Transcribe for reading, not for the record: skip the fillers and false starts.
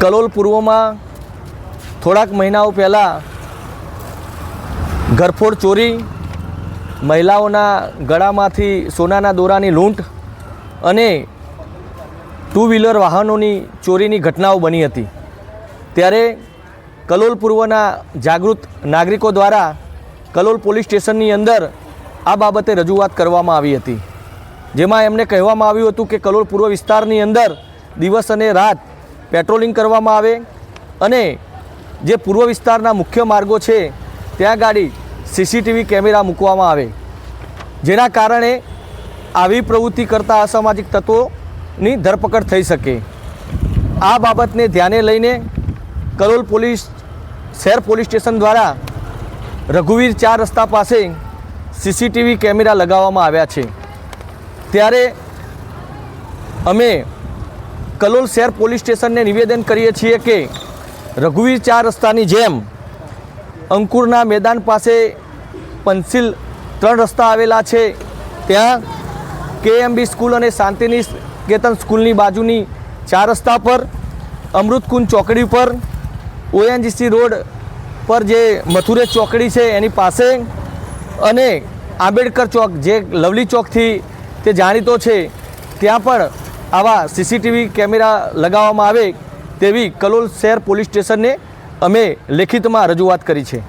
કલોલ પૂર્વમાં થોડાક મહિનાઓ પહેલાં ઘરફોડ ચોરી, મહિલાઓના ગળામાંથી સોનાના દોરાની લૂંટ અને ટુ વ્હીલર વાહનોની ચોરીની ઘટનાઓ બની હતી। ત્યારે કલોલ પૂર્વના જાગૃત નાગરિકો દ્વારા કલોલ પોલીસ સ્ટેશનની અંદર આ બાબતે રજૂઆત કરવામાં આવી હતી, જેમાં એમને કહેવામાં આવ્યું હતું કે કલોલ પૂર્વ વિસ્તારની અંદર દિવસ અને રાત પેટ્રોલિંગ કરવામાં આવે અને જે પૂર્વ વિસ્તારના મુખ્ય માર્ગો છે ત્યાં ગાડી સીસીટીવી કેમેરા મૂકવામાં આવે, જેના કારણે આવી પ્રવૃત્તિ કરતા અસામાજિક તત્વોની ધરપકડ થઈ શકે। આ બાબતને ધ્યાને લઈને કલોલ શહેર પોલીસ સ્ટેશન દ્વારા રઘુવીર 4 રસ્તા પાસે સીસીટીવી કેમેરા લગાવવામાં આવ્યા છે। ત્યારે અમે કલોલ શહેર પોલીસ સ્ટેશનને નિવેદન કરીએ છીએ કે રઘુવીર 4 રસ્તાની જેમ અંકુરના મેદાન પાસે પંસિલ 3 રસ્તા આવેલા છે, ત્યાં કેએમબી સ્કૂલ અને શાંતિનિકેતન સ્કૂલની બાજુની 4 રસ્તા પર, અમૃતકુંજ ચોકડી પર, ઓએનજીસી રોડ પર જે મથુરેજ ચોકડી છે એની પાસે અને આંબેડકર ચોક જે લવલી ચોકથી તે જાણીતો છે ત્યાં પણ આવા સીસીટીવી કેમેરા લગાવવામાં આવે તેવી કલોલ શહેર પોલીસ સ્ટેશનને અમે લેખિતમાં રજૂઆત કરી છે।